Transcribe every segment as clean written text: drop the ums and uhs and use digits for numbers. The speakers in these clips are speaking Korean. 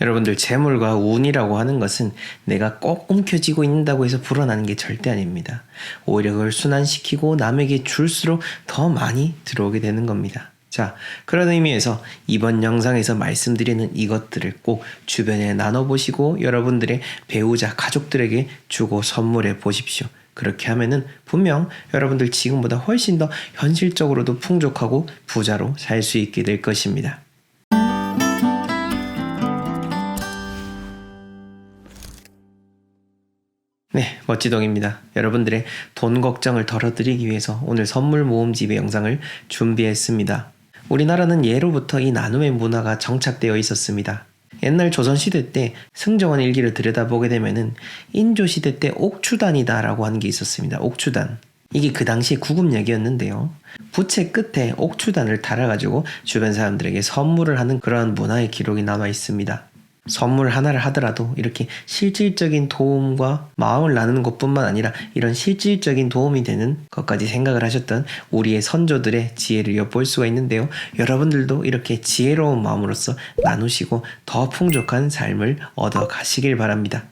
여러분들 재물과 운이라고 하는 것은 내가 꼭 움켜쥐고 있는다고 해서 불어나는 게 절대 아닙니다. 오히려 그걸 순환시키고 남에게 줄수록 더 많이 들어오게 되는 겁니다. 자, 그런 의미에서 이번 영상에서 말씀드리는 이것들을 꼭 주변에 나눠보시고 여러분들의 배우자, 가족들에게 주고 선물해 보십시오. 그렇게 하면은 분명 여러분들 지금보다 훨씬 더 현실적으로도 풍족하고 부자로 살 수 있게 될 것입니다. 네, 멋지동입니다. 여러분들의 돈 걱정을 덜어드리기 위해서 오늘 선물 모음집의 영상을 준비했습니다. 우리나라는 예로부터 이 나눔의 문화가 정착되어 있었습니다. 옛날 조선시대 때 승정원 일기를 들여다보게 되면은 인조시대 때 옥추단이다 라고 하는 게 있었습니다. 옥추단. 이게 그 당시 구급약이었는데요. 부채 끝에 옥추단을 달아가지고 주변 사람들에게 선물을 하는 그러한 문화의 기록이 남아 있습니다. 선물 하나를 하더라도 이렇게 실질적인 도움과 마음을 나누는 것뿐만 아니라 이런 실질적인 도움이 되는 것까지 생각을 하셨던 우리의 선조들의 지혜를 엿볼 수가 있는데요. 여러분들도 이렇게 지혜로운 마음으로서 나누시고 더 풍족한 삶을 얻어 가시길 바랍니다.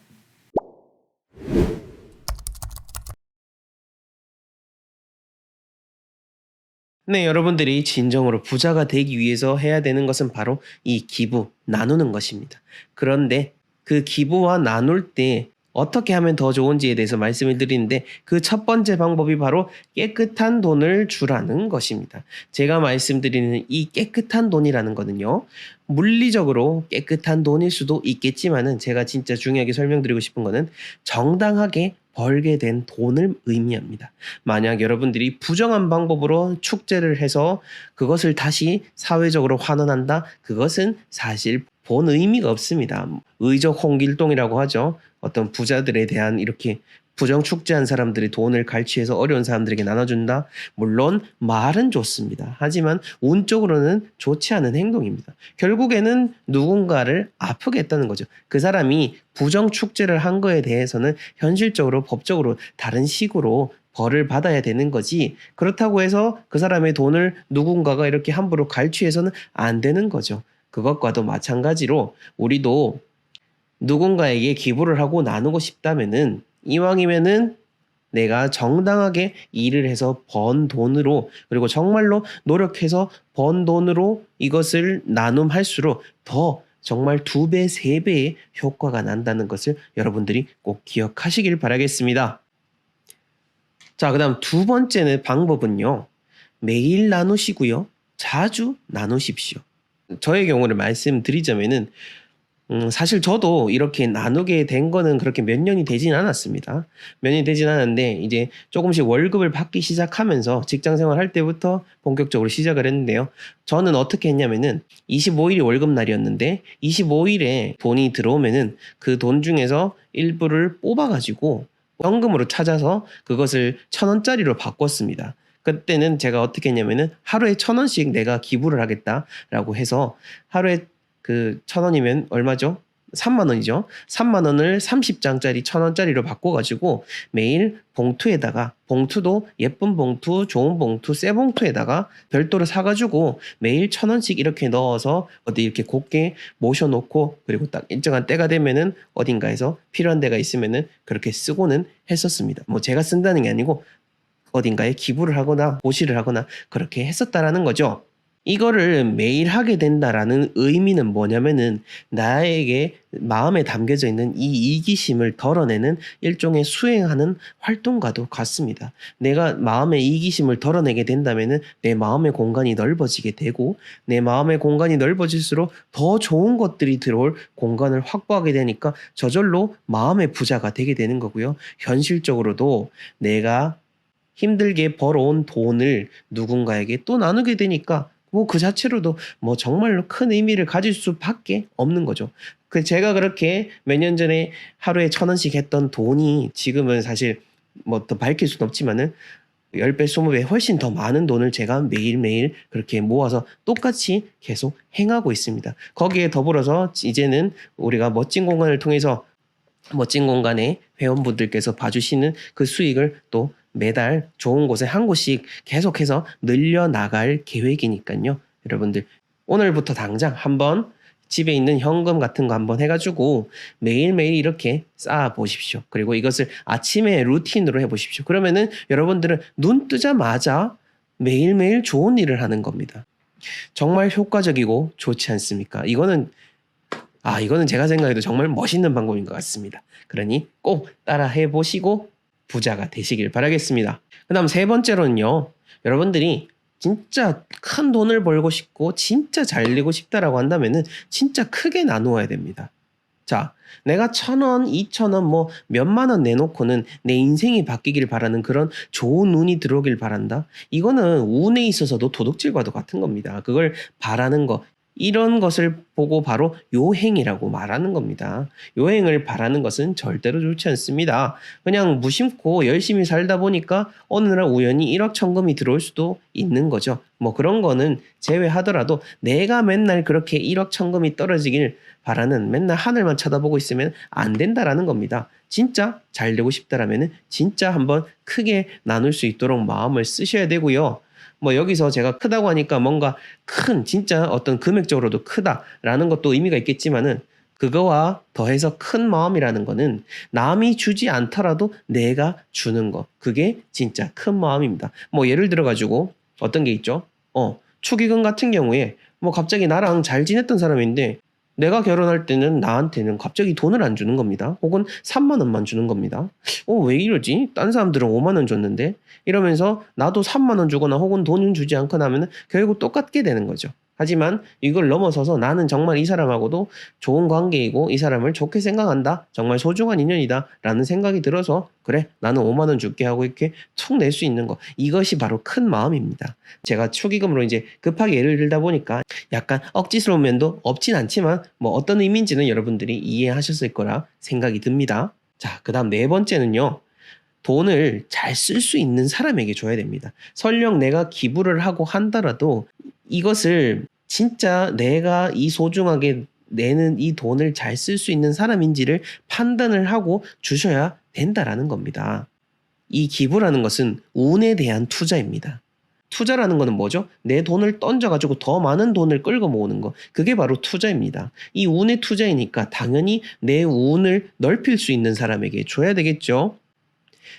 네, 여러분들이 진정으로 부자가 되기 위해서 해야 되는 것은 바로 이 기부, 나누는 것입니다. 그런데 그 기부와 나눌 때 어떻게 하면 더 좋은지에 대해서 말씀을 드리는데 그 첫 번째 방법이 바로 깨끗한 돈을 주라는 것입니다. 제가 말씀드리는 이 깨끗한 돈이라는 거는요. 물리적으로 깨끗한 돈일 수도 있겠지만은 제가 진짜 중요하게 설명드리고 싶은 거는 정당하게 벌게 된 돈을 의미합니다. 만약 여러분들이 부정한 방법으로 축제를 해서 그것을 다시 사회적으로 환원한다? 그것은 사실 본 의미가 없습니다. 의적 홍길동이라고 하죠. 어떤 부자들에 대한 이렇게 부정 축제한 사람들이 돈을 갈취해서 어려운 사람들에게 나눠준다. 물론 말은 좋습니다. 하지만 운적으로는 좋지 않은 행동입니다. 결국에는 누군가를 아프게 했다는 거죠. 그 사람이 부정 축제를 한 거에 대해서는 현실적으로 법적으로 다른 식으로 벌을 받아야 되는 거지. 그렇다고 해서 그 사람의 돈을 누군가가 이렇게 함부로 갈취해서는 안 되는 거죠. 그것과도 마찬가지로 우리도 누군가에게 기부를 하고 나누고 싶다면은 이왕이면은 내가 정당하게 일을 해서 번 돈으로 그리고 정말로 노력해서 번 돈으로 이것을 나눔할수록 더 정말 2배, 3배의 효과가 난다는 것을 여러분들이 꼭 기억하시길 바라겠습니다. 자, 그 다음 두 번째는 방법은요. 매일 나누시고요. 자주 나누십시오. 저의 경우를 말씀드리자면은 사실 저도 이렇게 나누게 된 거는 그렇게 몇 년이 되진 않았습니다. 몇 년이 되진 않았는데 이제 조금씩 월급을 받기 시작하면서 직장 생활할 때부터 본격적으로 시작을 했는데요. 저는 어떻게 했냐면은 25일이 월급날이었는데 25일에 돈이 들어오면은 그 돈 중에서 일부를 뽑아가지고 현금으로 찾아서 그것을 1,000원짜리로 바꿨습니다. 그때는 제가 어떻게 했냐면은 하루에 1,000원씩 내가 기부를 하겠다라고 해서 하루에 그 1,000원이면 얼마죠? 3만 원이죠. 3만 원을 30장짜리 1,000원짜리로 바꿔가지고 매일 봉투에다가 봉투도 예쁜 봉투, 좋은 봉투, 새 봉투에다가 별도로 사가지고 매일 1,000원씩 이렇게 넣어서 어디 이렇게 곱게 모셔놓고 그리고 딱 일정한 때가 되면은 어딘가에서 필요한 데가 있으면은 그렇게 쓰고는 했었습니다. 뭐 제가 쓴다는 게 아니고 어딘가에 기부를 하거나 보시를 하거나 그렇게 했었다라는 거죠. 이거를 매일 하게 된다라는 의미는 뭐냐면은 나에게 마음에 담겨져 있는 이 이기심을 덜어내는 일종의 수행하는 활동과도 같습니다. 내가 마음의 이기심을 덜어내게 된다면은 내 마음의 공간이 넓어지게 되고 내 마음의 공간이 넓어질수록 더 좋은 것들이 들어올 공간을 확보하게 되니까 저절로 마음의 부자가 되게 되는 거고요. 현실적으로도 내가 힘들게 벌어온 돈을 누군가에게 또 나누게 되니까 뭐 그 자체로도 뭐 정말로 큰 의미를 가질 수밖에 없는 거죠. 그 제가 그렇게 몇 년 전에 하루에 1,000원씩 했던 돈이 지금은 사실 뭐 더 밝힐 수는 없지만은 10배, 20배 훨씬 더 많은 돈을 제가 매일매일 그렇게 모아서 똑같이 계속 행하고 있습니다. 거기에 더불어서 이제는 우리가 멋진 공간을 통해서 멋진 공간에 회원분들께서 봐주시는 그 수익을 또 매달 좋은 곳에 한 곳씩 계속해서 늘려나갈 계획이니까요. 여러분들 오늘부터 당장 한번 집에 있는 현금 같은 거 한번 해가지고 매일매일 이렇게 쌓아 보십시오. 그리고 이것을 아침에 루틴으로 해보십시오. 그러면은 여러분들은 눈 뜨자마자 매일매일 좋은 일을 하는 겁니다. 정말 효과적이고 좋지 않습니까? 이거는 제가 생각해도 정말 멋있는 방법인 것 같습니다. 그러니 꼭 따라 해보시고 부자가 되시길 바라겠습니다. 그 다음 세 번째로는요. 여러분들이 진짜 큰 돈을 벌고 싶고 진짜 잘 되고 싶다라고 한다면은 진짜 크게 나누어야 됩니다. 자, 내가 1,000원, 2,000원 뭐 몇만 원 내놓고는 내 인생이 바뀌길 바라는 그런 좋은 운이 들어오길 바란다. 이거는 운에 있어서도 도둑질과도 같은 겁니다. 그걸 바라는 거. 이런 것을 보고 바로 요행이라고 말하는 겁니다. 요행을 바라는 것은 절대로 좋지 않습니다. 그냥 무심코 열심히 살다 보니까 어느 날 우연히 1억 천금이 들어올 수도 있는 거죠. 뭐 그런 거는 제외하더라도 내가 맨날 그렇게 1억 천금이 떨어지길 바라는 맨날 하늘만 쳐다보고 있으면 안 된다라는 겁니다. 진짜 잘 되고 싶다라면 진짜 한번 크게 나눌 수 있도록 마음을 쓰셔야 되고요. 뭐 여기서 제가 크다고 하니까 뭔가 큰 진짜 어떤 금액적으로도 크다라는 것도 의미가 있겠지만은 그거와 더해서 큰 마음이라는 거는 남이 주지 않더라도 내가 주는 거. 그게 진짜 큰 마음입니다. 뭐 예를 들어 가지고 어떤 게 있죠? 축의금 같은 경우에 뭐 갑자기 나랑 잘 지냈던 사람인데 내가 결혼할 때는 나한테는 갑자기 돈을 안 주는 겁니다. 혹은 3만 원만 주는 겁니다. 왜 이러지? 딴 사람들은 5만 원 줬는데? 이러면서 나도 3만 원 주거나 혹은 돈을 주지 않거나 하면 결국 똑같게 되는 거죠. 하지만 이걸 넘어서서 나는 정말 이 사람하고도 좋은 관계이고 이 사람을 좋게 생각한다. 정말 소중한 인연이다. 라는 생각이 들어서 그래 나는 5만 원 줄게 하고 이렇게 툭 낼 수 있는 거. 이것이 바로 큰 마음입니다. 제가 축의금으로 이제 급하게 예를 들다 보니까 약간 억지스러운 면도 없진 않지만 뭐 어떤 의미인지는 여러분들이 이해하셨을 거라 생각이 듭니다. 자, 그 다음 네 번째는요. 돈을 잘 쓸 수 있는 사람에게 줘야 됩니다. 설령 내가 기부를 하고 한다라도 이것을 진짜 내가 이 소중하게 내는 이 돈을 잘 쓸 수 있는 사람인지를 판단을 하고 주셔야 된다라는 겁니다. 이 기부라는 것은 운에 대한 투자입니다. 투자라는 것은 뭐죠? 내 돈을 던져가지고 더 많은 돈을 끌고 모으는 거. 그게 바로 투자입니다. 이 운의 투자이니까 당연히 내 운을 넓힐 수 있는 사람에게 줘야 되겠죠.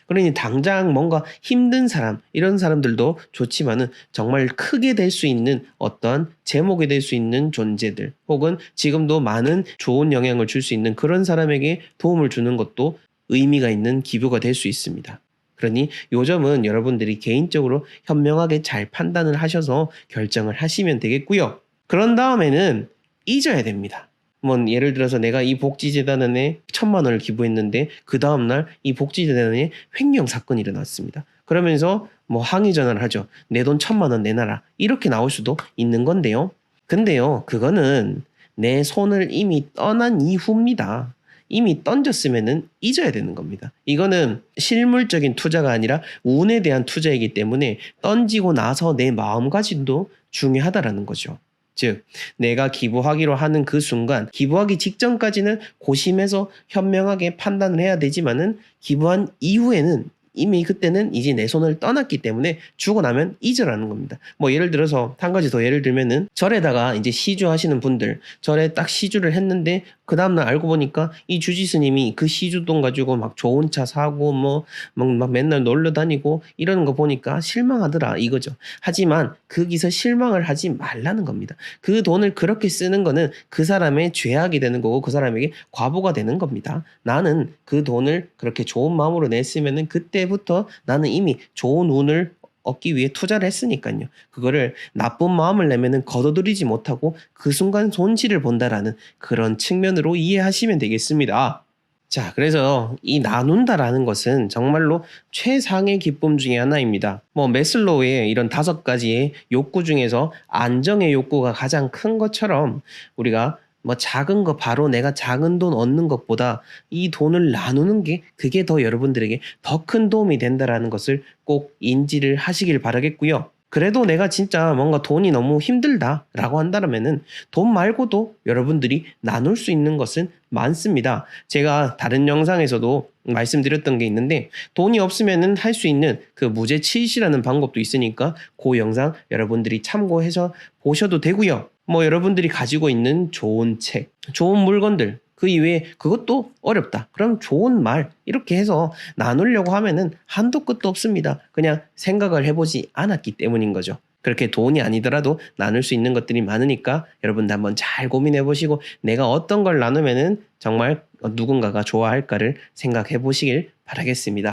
그러니 당장 뭔가 힘든 사람, 이런 사람들도 좋지만은 정말 크게 될 수 있는 어떤 제목이 될 수 있는 존재들, 혹은 지금도 많은 좋은 영향을 줄 수 있는 그런 사람에게 도움을 주는 것도 의미가 있는 기부가 될 수 있습니다. 그러니 요점은 여러분들이 개인적으로 현명하게 잘 판단을 하셔서 결정을 하시면 되겠고요. 그런 다음에는 잊어야 됩니다. 뭐 예를 들어서 내가 이 복지재단에 1,000만 원을 기부했는데 그 다음날 이 복지재단에 횡령 사건이 일어났습니다. 그러면서 뭐 항의 전화를 하죠. 내 돈 1,000만 원 내놔라. 이렇게 나올 수도 있는 건데요. 근데요, 그거는 내 손을 이미 떠난 이후입니다. 이미 던졌으면은 잊어야 되는 겁니다. 이거는 실물적인 투자가 아니라 운에 대한 투자이기 때문에 던지고 나서 내 마음가짐도 중요하다라는 거죠. 즉 내가 기부하기로 하는 그 순간, 기부하기 직전까지는 고심해서 현명하게 판단을 해야 되지만은 기부한 이후에는 이미 그때는 이제 내 손을 떠났기 때문에 주고 나면 잊으라는 겁니다. 뭐 예를 들어서 한 가지 더 예를 들면은 절에다가 이제 시주하시는 분들, 절에 딱 시주를 했는데 그 다음날 알고 보니까 이 주지스님이 그 시주돈 가지고 막 좋은 차 사고 막 맨날 놀러 다니고 이러는 거 보니까 실망하더라 이거죠. 하지만 거기서 실망을 하지 말라는 겁니다. 그 돈을 그렇게 쓰는 거는 그 사람의 죄악이 되는 거고 그 사람에게 과보가 되는 겁니다. 나는 그 돈을 그렇게 좋은 마음으로 냈으면은 그때부터 나는 이미 좋은 운을 얻기 위해 투자를 했으니까요. 그거를 나쁜 마음을 내면은 거둬들이지 못하고 그 순간 손실을 본다라는 그런 측면으로 이해하시면 되겠습니다. 자, 그래서 이 나눈다라는 것은 정말로 최상의 기쁨 중에 하나입니다. 뭐 매슬로우의 이런 5가지의 욕구 중에서 안정의 욕구가 가장 큰 것처럼 우리가 뭐 작은 거 바로 내가 작은 돈 얻는 것보다 이 돈을 나누는 게 그게 더 여러분들에게 더 큰 도움이 된다라는 것을 꼭 인지를 하시길 바라겠고요. 그래도 내가 진짜 뭔가 돈이 너무 힘들다라고 한다면은 돈 말고도 여러분들이 나눌 수 있는 것은 많습니다. 제가 다른 영상에서도 말씀드렸던 게 있는데 돈이 없으면은 할 수 있는 그 무제 치읓이라는 방법도 있으니까 그 영상 여러분들이 참고해서 보셔도 되고요. 뭐 여러분들이 가지고 있는 좋은 책, 좋은 물건들, 그 이외에 그것도 어렵다. 그럼 좋은 말 이렇게 해서 나누려고 하면은 한도 끝도 없습니다. 그냥 생각을 해보지 않았기 때문인 거죠. 그렇게 돈이 아니더라도 나눌 수 있는 것들이 많으니까 여러분들 한번 잘 고민해 보시고 내가 어떤 걸 나누면은 정말 누군가가 좋아할까를 생각해 보시길 바라겠습니다.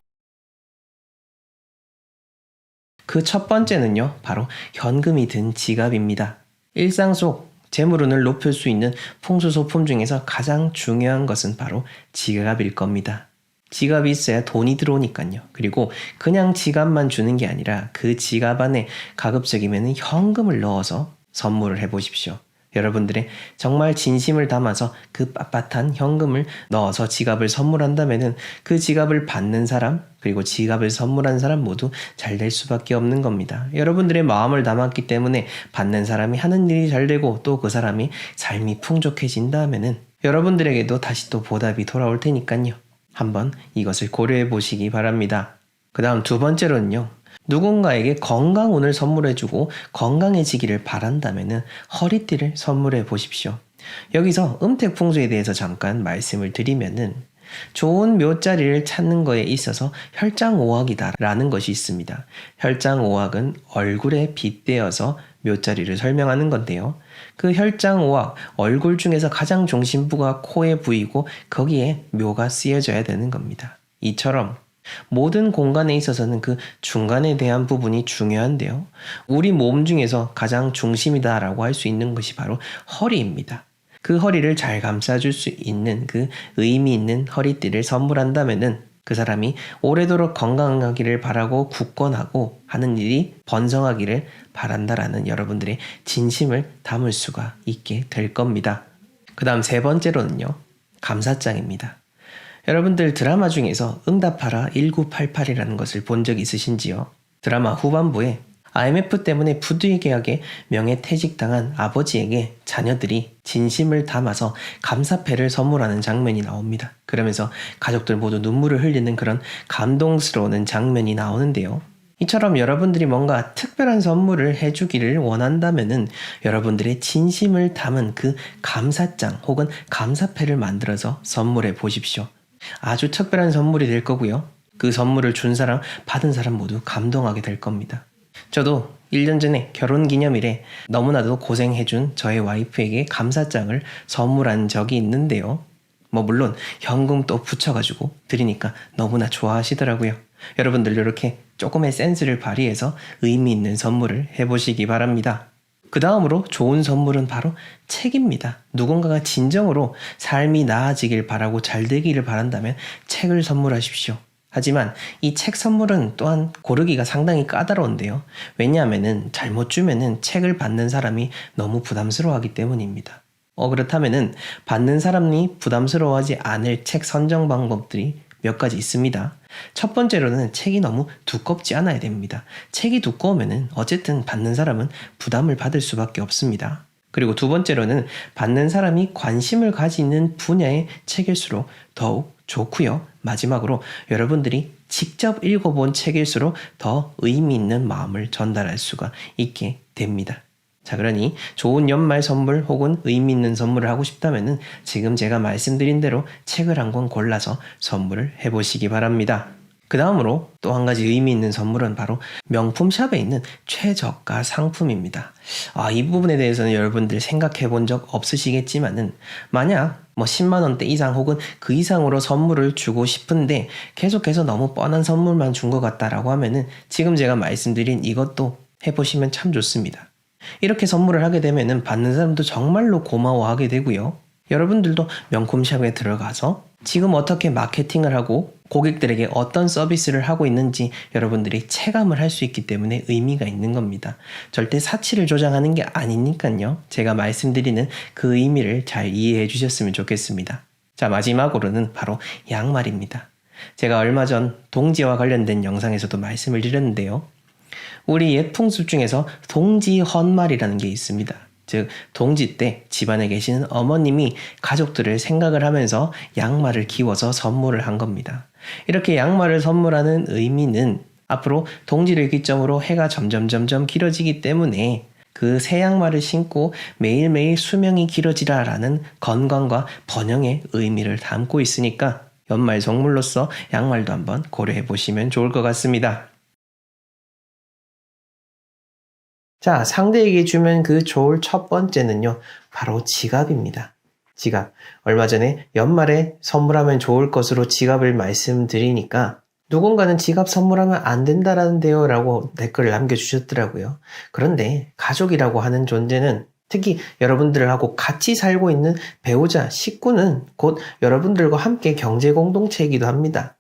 그 첫 번째는요, 바로 현금이 든 지갑입니다. 일상 속 재물운을 높일 수 있는 풍수소품 중에서 가장 중요한 것은 바로 지갑일 겁니다. 지갑이 있어야 돈이 들어오니까요. 그리고 그냥 지갑만 주는 게 아니라 그 지갑 안에 가급적이면 현금을 넣어서 선물을 해보십시오. 여러분들의 정말 진심을 담아서 그 빳빳한 현금을 넣어서 지갑을 선물한다면 그 지갑을 받는 사람 그리고 지갑을 선물한 사람 모두 잘 될 수밖에 없는 겁니다. 여러분들의 마음을 담았기 때문에 받는 사람이 하는 일이 잘 되고 또 그 사람이 삶이 풍족해진다면 여러분들에게도 다시 또 보답이 돌아올 테니까요. 한번 이것을 고려해 보시기 바랍니다. 그 다음 두 번째로는요. 누군가에게 건강운을 선물해주고 건강해지기를 바란다면 허리띠를 선물해 보십시오. 여기서 음택풍수에 대해서 잠깐 말씀을 드리면은 좋은 묘자리를 찾는 거에 있어서 혈장오학이다라는 것이 있습니다. 혈장오학은 얼굴에 빗대어서 묘자리를 설명하는 건데요. 그 혈장오학, 얼굴 중에서 가장 중심부가 코에 보이고 거기에 묘가 쓰여져야 되는 겁니다. 이처럼 모든 공간에 있어서는 그 중간에 대한 부분이 중요한데요. 우리 몸 중에서 가장 중심이다라고 할 수 있는 것이 바로 허리입니다. 그 허리를 잘 감싸줄 수 있는 그 의미 있는 허리띠를 선물한다면은 그 사람이 오래도록 건강하기를 바라고 굳건하고 하는 일이 번성하기를 바란다라는 여러분들의 진심을 담을 수가 있게 될 겁니다. 그 다음 세 번째로는요. 감사장입니다. 여러분들 드라마 중에서 응답하라 1988이라는 것을 본 적 있으신지요? 드라마 후반부에 IMF 때문에 부득이하게 명예퇴직당한 아버지에게 자녀들이 진심을 담아서 감사패를 선물하는 장면이 나옵니다. 그러면서 가족들 모두 눈물을 흘리는 그런 감동스러운 장면이 나오는데요. 이처럼 여러분들이 뭔가 특별한 선물을 해주기를 원한다면은 여러분들의 진심을 담은 그 감사장 혹은 감사패를 만들어서 선물해 보십시오. 아주 특별한 선물이 될 거고요. 그 선물을 준 사람, 받은 사람 모두 감동하게 될 겁니다. 저도 1년 전에 결혼기념일에 너무나도 고생해준 저의 와이프에게 감사장을 선물한 적이 있는데요. 물론 현금 또 붙여가지고 드리니까 너무나 좋아하시더라고요. 여러분들 이렇게 조금의 센스를 발휘해서 의미 있는 선물을 해보시기 바랍니다. 그 다음으로 좋은 선물은 바로 책입니다. 누군가가 진정으로 삶이 나아지길 바라고 잘 되기를 바란다면 책을 선물하십시오. 하지만 이 책 선물은 또한 고르기가 상당히 까다로운데요. 왜냐하면 잘못 주면은 책을 받는 사람이 너무 부담스러워하기 때문입니다. 그렇다면은 받는 사람이 부담스러워하지 않을 책 선정 방법들이 몇 가지 있습니다. 첫 번째로는 책이 너무 두껍지 않아야 됩니다. 책이 두꺼우면은 어쨌든 받는 사람은 부담을 받을 수밖에 없습니다. 그리고 두 번째로는 받는 사람이 관심을 가지는 분야의 책일수록 더욱 좋고요. 마지막으로 여러분들이 직접 읽어본 책일수록 더 의미 있는 마음을 전달할 수가 있게 됩니다. 자, 그러니 좋은 연말 선물 혹은 의미 있는 선물을 하고 싶다면 지금 제가 말씀드린 대로 책을 한 권 골라서 선물을 해보시기 바랍니다. 그 다음으로 또 한 가지 의미 있는 선물은 바로 명품샵에 있는 최저가 상품입니다. 이 부분에 대해서는 여러분들 생각해 본 적 없으시겠지만은 만약 10만 원대 이상 혹은 그 이상으로 선물을 주고 싶은데 계속해서 너무 뻔한 선물만 준 것 같다라고 하면은 지금 제가 말씀드린 이것도 해보시면 참 좋습니다. 이렇게 선물을 하게 되면은 받는 사람도 정말로 고마워하게 되고요. 여러분들도 명품샵에 들어가서 지금 어떻게 마케팅을 하고 고객들에게 어떤 서비스를 하고 있는지 여러분들이 체감을 할 수 있기 때문에 의미가 있는 겁니다. 절대 사치를 조장하는 게 아니니까요. 제가 말씀드리는 그 의미를 잘 이해해 주셨으면 좋겠습니다. 자, 마지막으로는 바로 양말입니다. 제가 얼마 전 동지와 관련된 영상에서도 말씀을 드렸는데요. 우리 옛 풍습 중에서 동지 헌말이라는 게 있습니다. 즉 동지 때 집안에 계시는 어머님이 가족들을 생각을 하면서 양말을 기워서 선물을 한 겁니다. 이렇게 양말을 선물하는 의미는 앞으로 동지를 기점으로 해가 점점 길어지기 때문에 그 새 양말을 신고 매일매일 수명이 길어지라라는 건강과 번영의 의미를 담고 있으니까 연말 선물로서 양말도 한번 고려해 보시면 좋을 것 같습니다. 자, 상대에게 주면 그 좋을 첫 번째는요, 바로 지갑입니다. 지갑. 얼마 전에 연말에 선물하면 좋을 것으로 지갑을 말씀드리니까 누군가는 지갑 선물하면 안 된다라는데요 라고 댓글을 남겨주셨더라고요. 그런데 가족이라고 하는 존재는 특히 여러분들하고 같이 살고 있는 배우자, 식구는 곧 여러분들과 함께 경제 공동체이기도 합니다.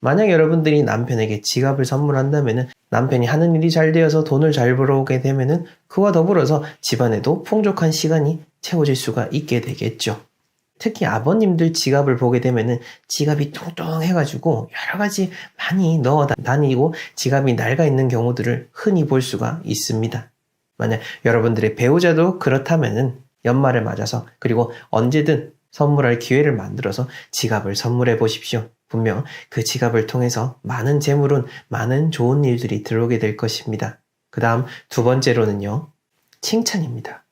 만약 여러분들이 남편에게 지갑을 선물한다면 남편이 하는 일이 잘 되어서 돈을 잘 벌어오게 되면 그와 더불어서 집안에도 풍족한 시간이 채워질 수가 있게 되겠죠. 특히 아버님들 지갑을 보게 되면 지갑이 뚱뚱해가지고 여러 가지 많이 넣어 다니고 지갑이 낡아 있는 경우들을 흔히 볼 수가 있습니다. 만약 여러분들의 배우자도 그렇다면 연말을 맞아서 그리고 언제든 선물할 기회를 만들어서 지갑을 선물해 보십시오. 분명 그 지갑을 통해서 많은 재물은 많은 좋은 일들이 들어오게 될 것입니다. 그 다음 두 번째로는요, 칭찬입니다.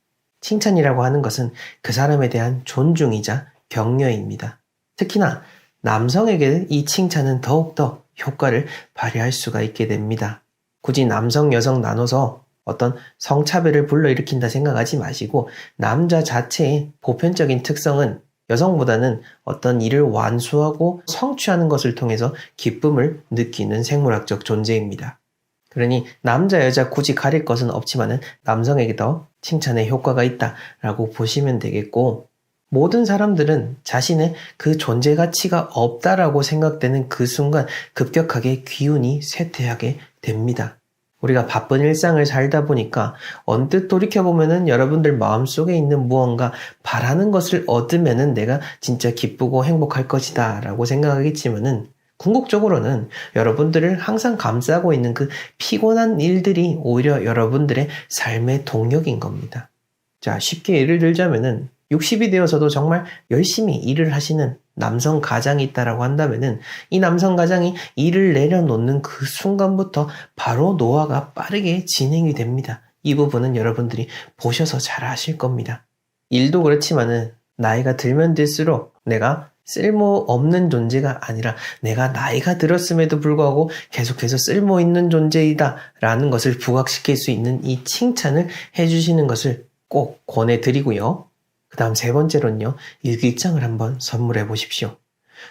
칭찬이라고 하는 것은 그 사람에 대한 존중이자 격려입니다. 특히나 남성에게 이 칭찬은 더욱더 효과를 발휘할 수가 있게 됩니다. 굳이 남성, 여성 나눠서 어떤 성차별을 불러일으킨다 생각하지 마시고 남자 자체의 보편적인 특성은 여성보다는 어떤 일을 완수하고 성취하는 것을 통해서 기쁨을 느끼는 생물학적 존재입니다. 그러니 남자, 여자 굳이 가릴 것은 없지만 남성에게 더 칭찬의 효과가 있다라고 보시면 되겠고, 모든 사람들은 자신의 그 존재 가치가 없다라고 생각되는 그 순간 급격하게 기운이 쇠퇴하게 됩니다. 우리가 바쁜 일상을 살다 보니까 언뜻 돌이켜보면은 여러분들 마음속에 있는 무언가 바라는 것을 얻으면은 내가 진짜 기쁘고 행복할 것이다 라고 생각하겠지만은 궁극적으로는 여러분들을 항상 감싸고 있는 그 피곤한 일들이 오히려 여러분들의 삶의 동력인 겁니다. 자, 쉽게 예를 들자면은 60이 되어서도 정말 열심히 일을 하시는 남성 가장이 있다라고 한다면은 이 남성 가장이 일을 내려놓는 그 순간부터 바로 노화가 빠르게 진행이 됩니다. 이 부분은 여러분들이 보셔서 잘 아실 겁니다. 일도 그렇지만은 나이가 들면 들수록 내가 쓸모없는 존재가 아니라 내가 나이가 들었음에도 불구하고 계속해서 쓸모있는 존재이다 라는 것을 부각시킬 수 있는 이 칭찬을 해주시는 것을 꼭 권해드리고요. 그 다음 세 번째로는요, 일기장을 한번 선물해 보십시오.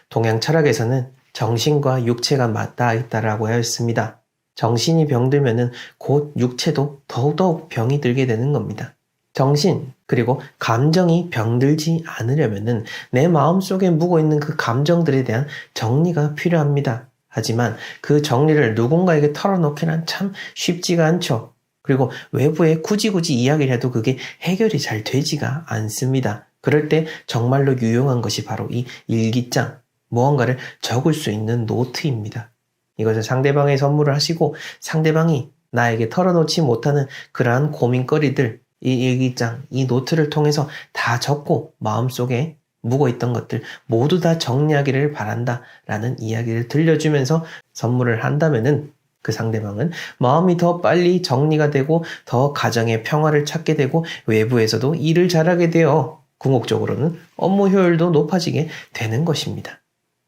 동양 철학에서는 정신과 육체가 맞닿아 있다라고 하였습니다. 정신이 병들면은 곧 육체도 더더욱 병이 들게 되는 겁니다. 정신 그리고 감정이 병들지 않으려면은 내 마음속에 묵어 있는 그 감정들에 대한 정리가 필요합니다. 하지만 그 정리를 누군가에게 털어놓기는 참 쉽지가 않죠. 그리고 외부에 굳이 이야기를 해도 그게 해결이 잘 되지가 않습니다. 그럴 때 정말로 유용한 것이 바로 이 일기장, 무언가를 적을 수 있는 노트입니다. 이것을 상대방에 선물을 하시고 상대방이 나에게 털어놓지 못하는 그러한 고민거리들, 이 일기장, 이 노트를 통해서 다 적고 마음속에 묵어있던 것들 모두 다 정리하기를 바란다 라는 이야기를 들려주면서 선물을 한다면은 그 상대방은 마음이 더 빨리 정리가 되고 더 가정의 평화를 찾게 되고 외부에서도 일을 잘하게 되어 궁극적으로는 업무 효율도 높아지게 되는 것입니다.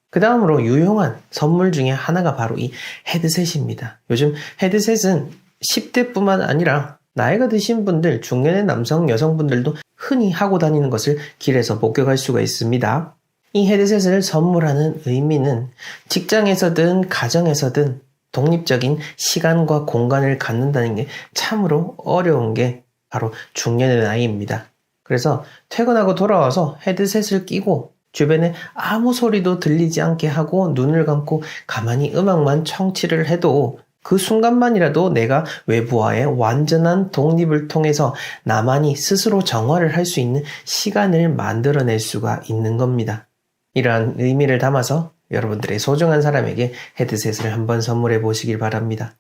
그 다음으로 유용한 선물 중에 하나가 바로 이 헤드셋입니다. 요즘 헤드셋은 10대뿐만 아니라 나이가 드신 분들, 중년의 남성, 여성분들도 흔히 하고 다니는 것을 길에서 목격할 수가 있습니다. 이 헤드셋을 선물하는 의미는 직장에서든 가정에서든 독립적인 시간과 공간을 갖는다는 게 참으로 어려운 게 바로 중년의 나이입니다. 그래서 퇴근하고 돌아와서 헤드셋을 끼고 주변에 아무 소리도 들리지 않게 하고 눈을 감고 가만히 음악만 청취를 해도 그 순간만이라도 내가 외부와의 완전한 독립을 통해서 나만이 스스로 정화를 할 수 있는 시간을 만들어낼 수가 있는 겁니다. 이러한 의미를 담아서 여러분들의 소중한 사람에게 헤드셋을 한번 선물해 보시길 바랍니다.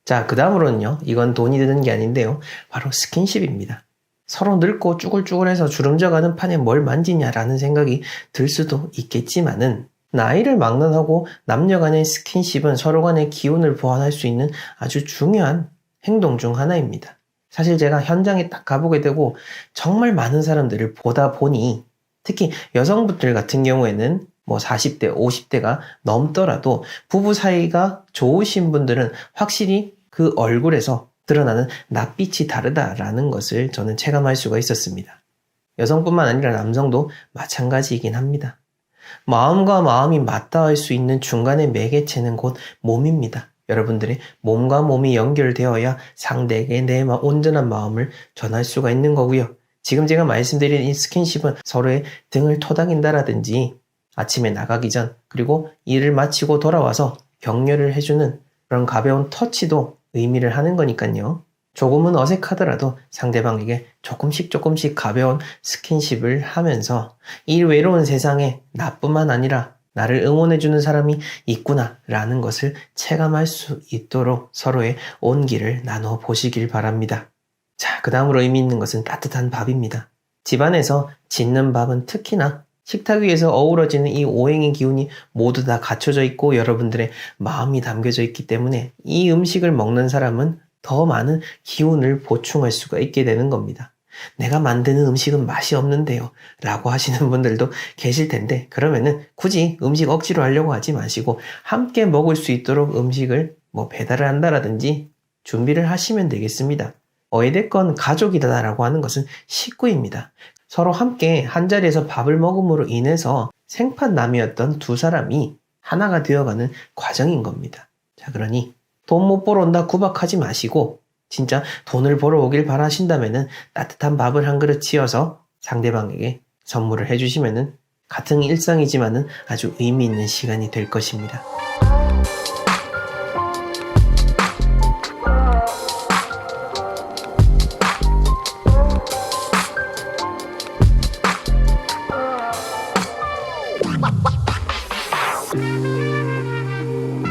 자, 그 다음으로는요, 이건 돈이 드는 게 아닌데요, 바로 스킨십입니다. 서로 늙고 쭈글쭈글해서 주름져가는 판에 뭘 만지냐라는 생각이 들 수도 있겠지만은 나이를 막론하고 남녀 간의 스킨십은 서로 간의 기운을 보완할 수 있는 아주 중요한 행동 중 하나입니다. 사실 제가 현장에 딱 가보게 되고 정말 많은 사람들을 보다 보니 특히 여성분들 같은 경우에는 뭐 40대, 50대가 넘더라도 부부 사이가 좋으신 분들은 확실히 그 얼굴에서 드러나는 낯빛이 다르다라는 것을 저는 체감할 수가 있었습니다. 여성뿐만 아니라 남성도 마찬가지이긴 합니다. 마음과 마음이 맞닿을 수 있는 중간의 매개체는 곧 몸입니다. 여러분들의 몸과 몸이 연결되어야 상대에게 내 온전한 마음을 전할 수가 있는 거고요. 지금 제가 말씀드린 이 스킨십은 서로의 등을 토닥인다라든지 아침에 나가기 전 그리고 일을 마치고 돌아와서 격려를 해주는 그런 가벼운 터치도 의미를 하는 거니까요. 조금은 어색하더라도 상대방에게 조금씩 가벼운 스킨십을 하면서 이 외로운 세상에 나뿐만 아니라 나를 응원해주는 사람이 있구나 라는 것을 체감할 수 있도록 서로의 온기를 나눠 보시길 바랍니다. 자, 그 다음으로 의미 있는 것은 따뜻한 밥입니다. 집안에서 짓는 밥은 특히나 식탁 위에서 어우러지는 이 오행의 기운이 모두 다 갖춰져 있고 여러분들의 마음이 담겨져 있기 때문에 이 음식을 먹는 사람은 더 많은 기운을 보충할 수가 있게 되는 겁니다. 내가 만드는 음식은 맛이 없는데요 라고 하시는 분들도 계실 텐데 그러면은 굳이 음식 억지로 하려고 하지 마시고 함께 먹을 수 있도록 음식을 배달을 한다라든지 준비를 하시면 되겠습니다. 어찌됐건 가족이다라고 하는 것은 식구입니다. 서로 함께 한자리에서 밥을 먹음으로 인해서 생판남이었던 두 사람이 하나가 되어가는 과정인 겁니다. 자, 그러니 돈 못 벌어 온다 구박하지 마시고 진짜 돈을 벌어 오길 바라신다면은 따뜻한 밥을 한 그릇 지어서 상대방에게 선물을 해주시면은 같은 일상이지만은 아주 의미 있는 시간이 될 것입니다.